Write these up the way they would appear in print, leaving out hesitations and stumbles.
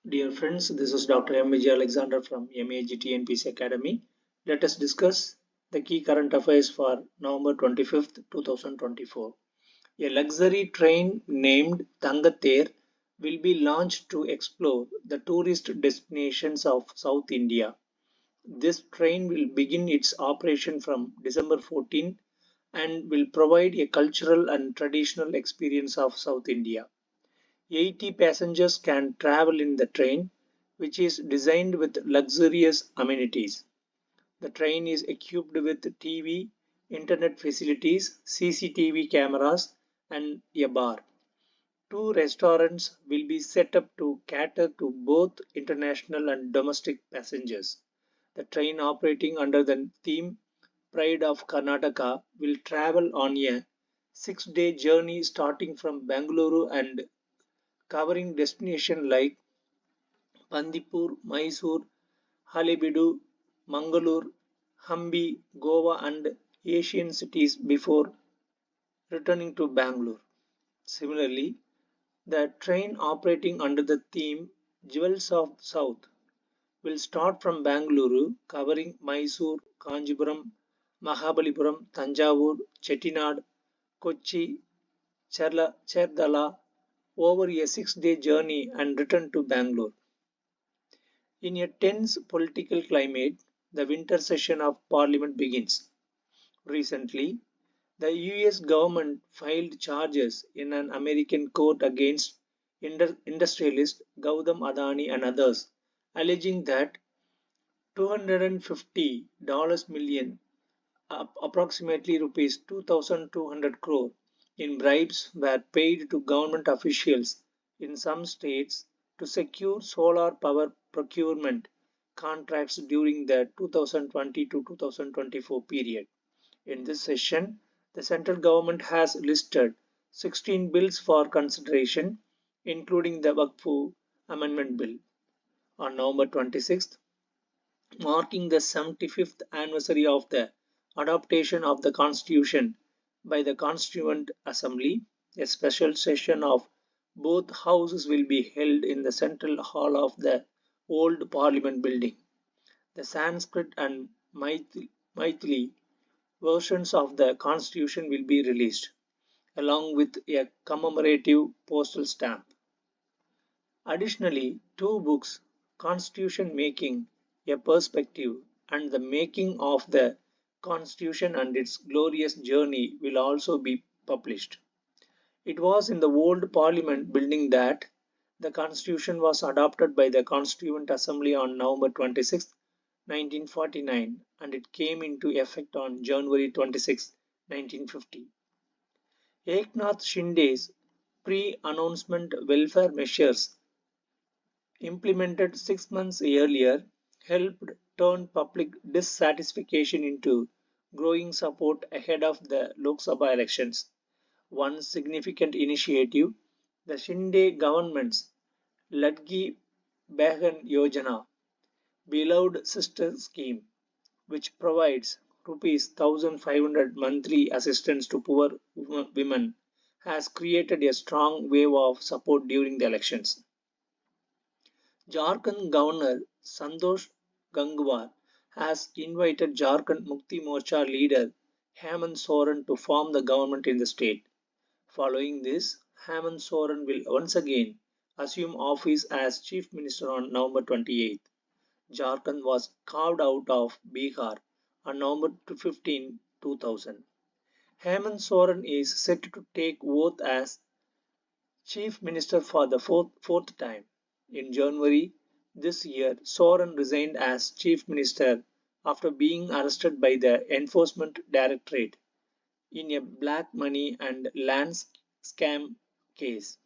Dear friends, this is Dr. M. Alexander from MAG TNPSC Academy. Let us discuss the key current affairs for November 25th, 2024. A luxury train named Tangater will be launched to explore the tourist destinations of South India. This train will begin its operation from December 14 and will provide a cultural and traditional experience of South India. 80 passengers can travel in the train, which is designed with luxurious amenities. The train is equipped with TV, internet facilities, CCTV cameras, and a bar. Two restaurants will be set up to cater to both international and domestic passengers. The train operating under the theme Pride of Karnataka will travel on a 6-day journey starting from Bangalore and covering destinations like Bandipur, Mysore, Halebeedu, Mangalore, Hampi, Goa and Asian cities before returning to Bangalore. Similarly, the train operating under the theme Jewels of South will start from Bangalore, covering Mysore, Kanjipuram, Mahabalipuram, Tanjavur, Chettinad, Kochi, Cherdala over a 6-day journey and return to Bangalore. In a tense political climate, the winter session of Parliament begins. Recently, the US government filed charges in an American court against industrialist Gautam Adani and others, alleging that $250 million, approximately rupees 2,200 crore, in bribes were paid to government officials in some states to secure solar power procurement contracts during the 2020 to 2024 period. In this session, the central government has listed 16 bills for consideration, including the Waqf Amendment Bill. On November 26th, marking the 75th anniversary of the adoption of the Constitution by the Constituent Assembly, a special session of both houses will be held in the central hall of the old Parliament building. The Sanskrit and Maithili versions of the Constitution will be released, along with a commemorative postal stamp. Additionally, two books, Constitution Making, A Perspective, and The Making of the Constitution and Its Glorious Journey, will also be published. It was in the old Parliament building that the Constitution was adopted by the Constituent Assembly on November 26, 1949, and it came into effect on January 26, 1950. Eknath Shinde's pre-announcement welfare measures implemented 6 months earlier helped turn public dissatisfaction into growing support ahead of the Lok Sabha elections. One significant initiative, the Shinde government's Ladki Behan Yojana, beloved sister scheme, which provides rupees 1,500 monthly assistance to poor women, has created a strong wave of support during the elections. Jharkhand Governor Santosh Gangwar has invited Jharkhand Mukti Morcha leader Hemant Soren to form the government in the state. Following this, Hemant Soren will once again assume office as Chief Minister on November 28. Jharkhand was carved out of Bihar on November 15, 2000. Hemant Soren is set to take oath as Chief Minister for the fourth time. In January this year, Soren resigned as Chief Minister after being arrested by the Enforcement Directorate in a black money and land scam case.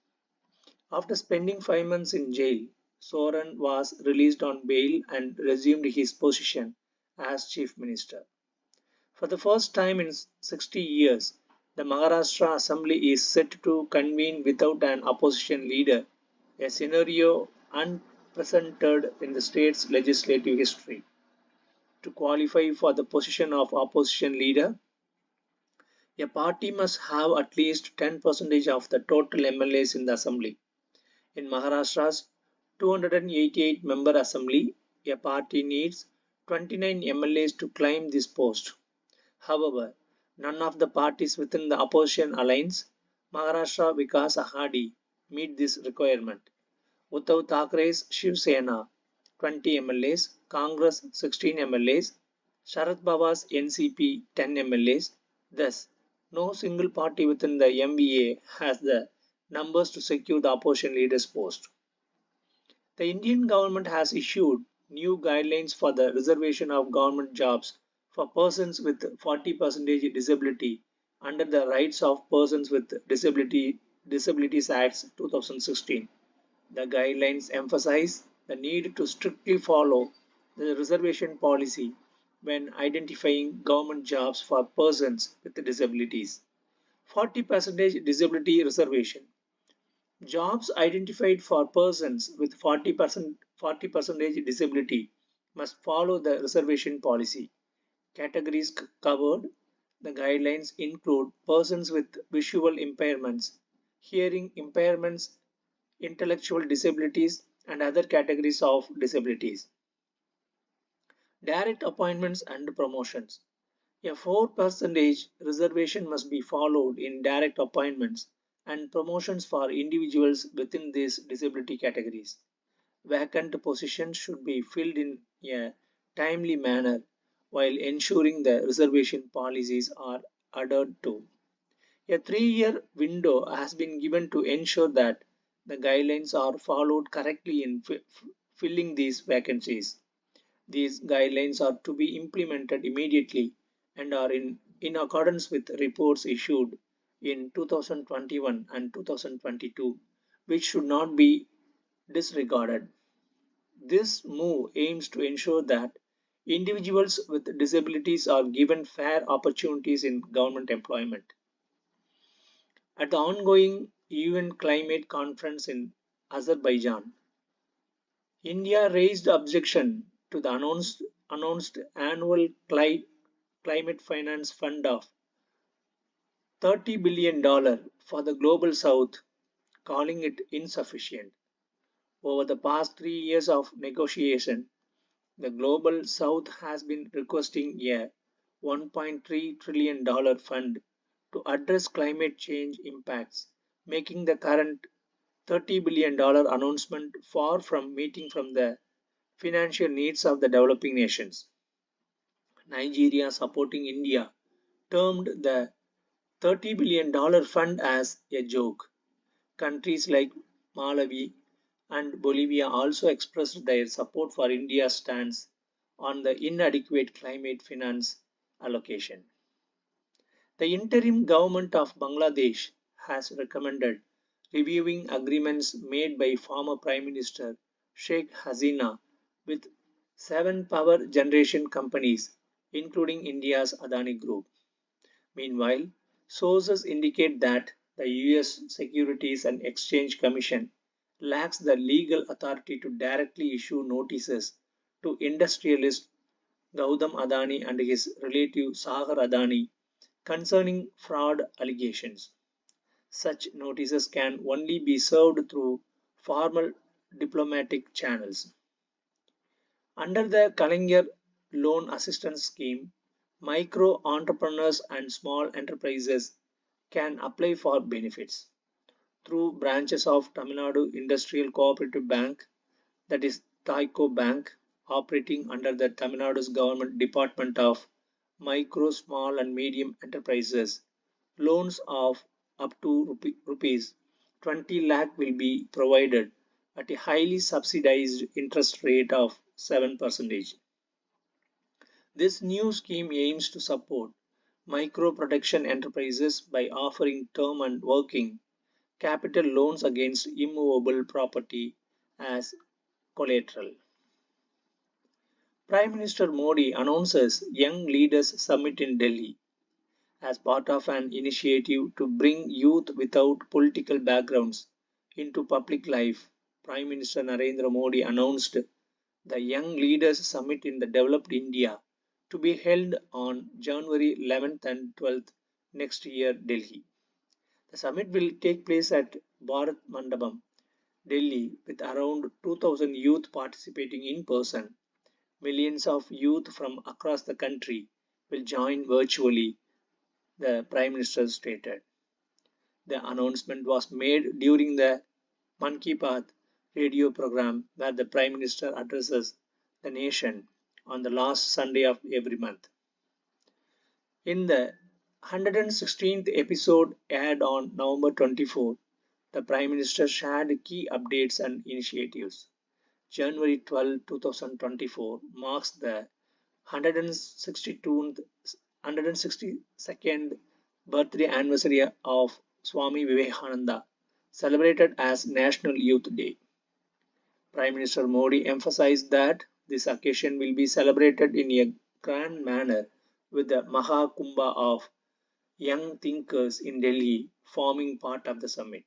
After spending 5 months in jail, Soren was released on bail and resumed his position as Chief Minister. For the first time in 60 years, the Maharashtra Assembly is set to convene without an opposition leader, a scenario unprecedented in the state's legislative history. To qualify for the position of opposition leader, a party must have at least 10% of the total MLAs in the assembly. In Maharashtra's 288 member assembly, a party needs 29 MLAs to claim this post. However, none of the parties within the opposition alliance, Maharashtra Vikas Aghadi, meet this requirement. Uddhav Thakere's Shiv Sena 20 MLAs, Congress 16 MLAs, Sharad Pawar's NCP 10 MLAs. Thus, no single party within the MVA has the numbers to secure the opposition leader's post. The Indian government has issued new guidelines for the reservation of government jobs for persons with 40% disability under the Rights of Persons with Disabilities Act 2016. The guidelines emphasize the need to strictly follow the reservation policy when identifying government jobs for persons with disabilities. 40% disability reservation. Jobs identified for persons with 40% disability must follow the reservation policy. Categories covered. The guidelines include persons with visual impairments, hearing impairments, intellectual disabilities, and other categories of disabilities. Direct appointments and promotions. A 4% reservation must be followed in direct appointments and promotions for individuals within these disability categories. Vacant positions should be filled in a timely manner while ensuring the reservation policies are adhered to. A 3-year window has been given to ensure that the guidelines are followed correctly in filling these vacancies. These guidelines are to be implemented immediately and are in accordance with reports issued in 2021 and 2022, which should not be disregarded. This move aims to ensure that individuals with disabilities are given fair opportunities in government employment. At the ongoing UN Climate Conference in Azerbaijan, India raised objection to the announced annual climate finance fund of $30 billion for the global south, calling it insufficient. Over the past 3 years of negotiation, the global south has been requesting a $1.3 trillion fund to address climate change impacts, making the current $30 billion announcement far from meeting from the financial needs of the developing nations. Nigeria supporting India termed the $30 billion fund as a joke. Countries like Malawi and Bolivia also expressed their support for India's stance on the inadequate climate finance allocation. The interim government of Bangladesh has recommended reviewing agreements made by former Prime Minister Sheikh Hasina with 7 power generation companies, including India's Adani Group. Meanwhile, sources indicate that the US Securities and Exchange Commission lacks the legal authority to directly issue notices to industrialist Gautam Adani and his relative Sagar Adani concerning fraud allegations. Such notices can only be served through formal diplomatic channels. Under the Kalinger Loan Assistance Scheme, micro entrepreneurs and small enterprises can apply for benefits through branches of Tamil Nadu Industrial Cooperative Bank, that is Taiko Bank, operating under the Tamil Nadu's government Department of Micro, Small and Medium Enterprises. Loans of up to rupees 20 lakh will be provided at a highly subsidized interest rate of 7%. This new scheme aims to support micro production enterprises by offering term and working capital loans against immovable property as collateral. Prime Minister Modi announces Young Leaders Summit in Delhi as part of an initiative to bring youth without political backgrounds into public life. Prime Minister Narendra Modi announced the Young Leaders Summit in the developed India to be held on January 11th and 12th next year, Delhi. The summit will take place at Bharat Mandapam, Delhi, with around 2,000 youth participating in person, millions of youth from across the country will join virtually, the Prime Minister stated. The announcement was made during the Man Ki Baat radio program where the Prime Minister addresses the nation on the last Sunday of every month. In the 116th episode aired on November 24, the Prime Minister shared key updates and initiatives. January 12, 2024 marks the 162nd birthday anniversary of Swami Vivekananda, celebrated as National Youth Day. Prime Minister Modi emphasized that this occasion will be celebrated in a grand manner with the Maha Kumbha of young thinkers in Delhi forming part of the summit.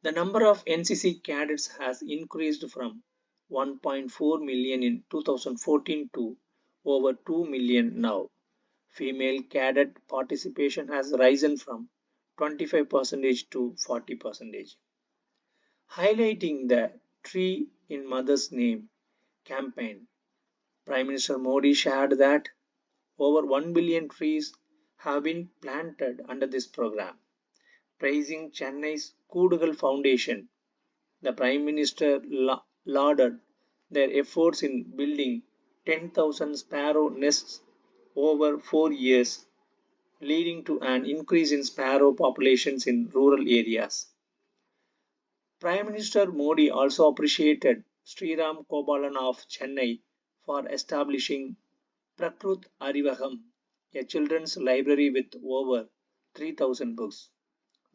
The number of NCC cadets has increased from 1.4 million in 2014 to over 2 million now. Female cadet participation has risen from 25% to 40%. Highlighting the Tree in Mother's Name campaign, Prime Minister Modi shared that over 1 billion trees have been planted under this program. Praising Chennai's Koodugal Foundation, the Prime Minister lauded their efforts in building 10,000 sparrow nests over 4 years, leading to an increase in sparrow populations in rural areas. Prime Minister Modi also appreciated Sriram Kobalan of Chennai for establishing Prakrut Arivagam, a children's library with over 3,000 books.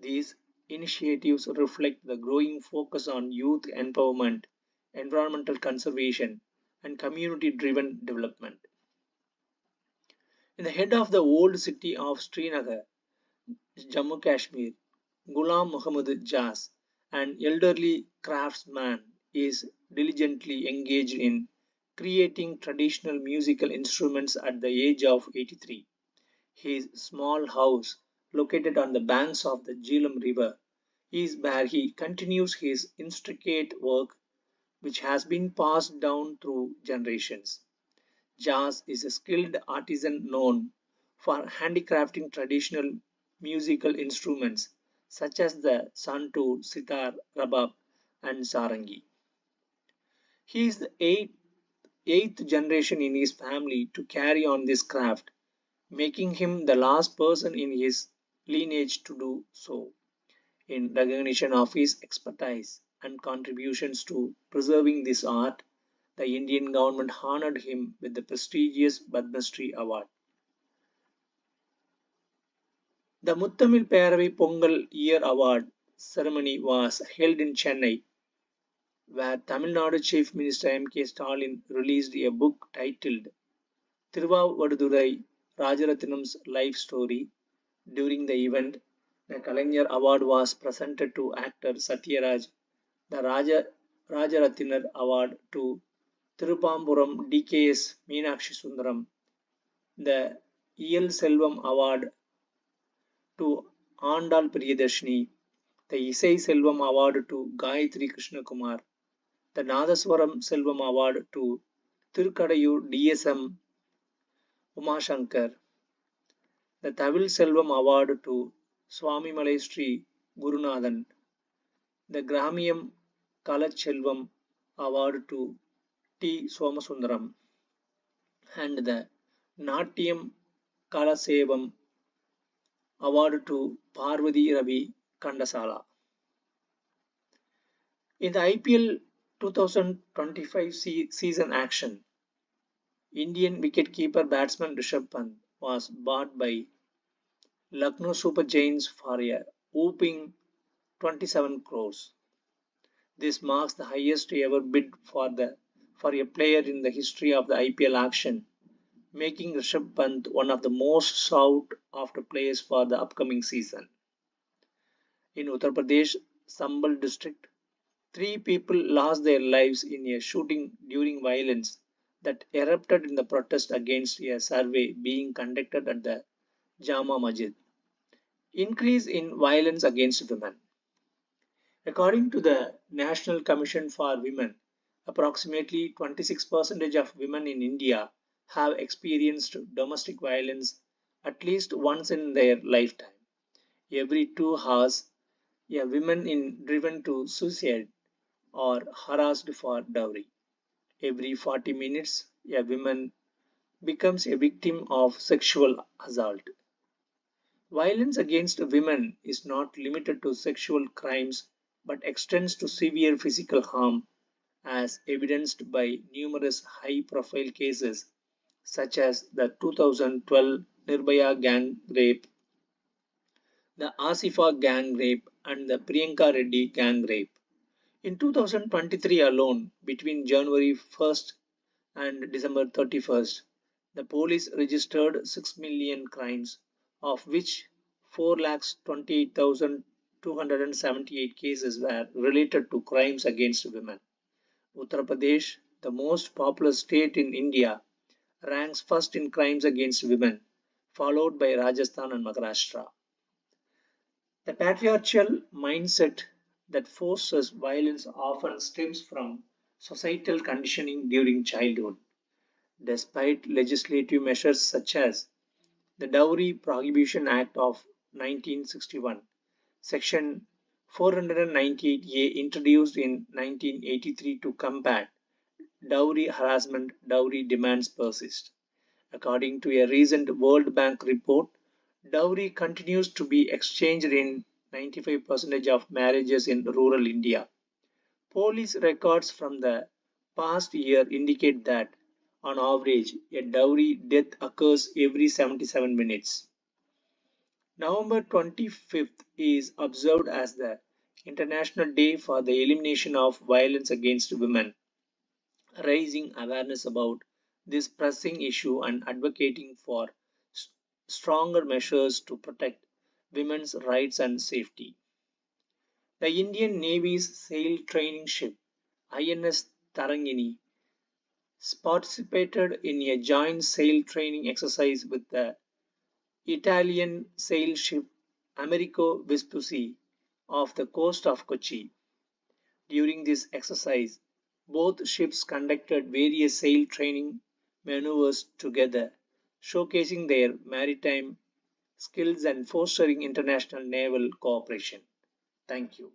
These initiatives reflect the growing focus on youth empowerment, environmental conservation, and community driven development. In the head of the old city of Srinagar, Jammu Kashmir, Ghulam Muhammad Jas, an elderly craftsman, is diligently engaged in creating traditional musical instruments at the age of 83. His small house, located on the banks of the Jhelum River, is where he continues his intricate work, which has been passed down through generations. Jas is a skilled artisan known for handicrafting traditional musical instruments such as the santoor, sitar, rabab, and sarangi. He is the eighth generation in his family to carry on this craft, making him the last person in his lineage to do so. In recognition of his expertise and contributions to preserving this art, the Indian government honored him with the prestigious Padma Shri Award. The Muttamil Peravi Pongal Year Award ceremony was held in Chennai, where Tamil Nadu Chief Minister M.K. Stalin released a book titled Thiruvadurai Rajaratnam's Life Story. During the event, the Kalanyar Award was presented to actor Satyaraj, the Rajarathinar Award to Tirupamburam DKS Meenakshi Sundaram, the EL Selvam Award to Andal Priyadarshini, the Isai Selvam Award to Gayatri Krishnakumar, the Nadaswaram Selvam Award to Tirukadayur DSM Umashankar, the Tavil Selvam Award to Swami Malai Sri Gurunathan, the Gramiam Kalachelvam Award to T. Somasundaram, and the Natyam Kalasevam Award to Parvati Ravi Kandasala. In the IPL 2025 season action, Indian wicketkeeper batsman Rishabh Pant was bought by Lucknow Super Giants for a whopping 27 crores. This marks the highest ever bid for a player in the history of the IPL action, making Rishabh Pant one of the most sought after players for the upcoming season. In Uttar Pradesh, Sambal district, three people lost their lives in a shooting during violence that erupted in the protest against a survey being conducted at the Jama Masjid. Increase in violence against women. According to the National Commission for Women, approximately 26% of women in India have experienced domestic violence at least once in their lifetime. Every 2 hours, a woman is driven to suicide or harassed for dowry. Every 40 minutes, a woman becomes a victim of sexual assault. Violence against women is not limited to sexual crimes but extends to severe physical harm, as evidenced by numerous high profile cases such as the 2012 Nirbhaya gang rape, the Asifa gang rape, and the Priyanka Reddy gang rape. In 2023 alone, between January 1st and December 31st, the police registered 6 million crimes, of which 4,28,278 cases were related to crimes against women. Uttar Pradesh, the most populous state in India, ranks first in crimes against women, followed by Rajasthan and Maharashtra. The patriarchal mindset that forces violence often stems from societal conditioning during childhood. Despite legislative measures such as the Dowry Prohibition Act of 1961, Section 498A introduced in 1983 to combat dowry harassment, dowry demands persist. According to a recent World Bank report, dowry continues to be exchanged in 95% of marriages in rural India. Police records from the past year indicate that, on average, a dowry death occurs every 77 minutes. November 25th is observed as the International Day for the Elimination of Violence Against Women, raising awareness about this pressing issue and advocating for stronger measures to protect women's rights and safety. The Indian Navy's sail training ship INS Tarangini participated in a joint sail training exercise with the Italian sail ship Americo Vespucci off the coast of Kochi. During this exercise, both ships conducted various sail training maneuvers together, showcasing their maritime skills and fostering international naval cooperation. Thank you.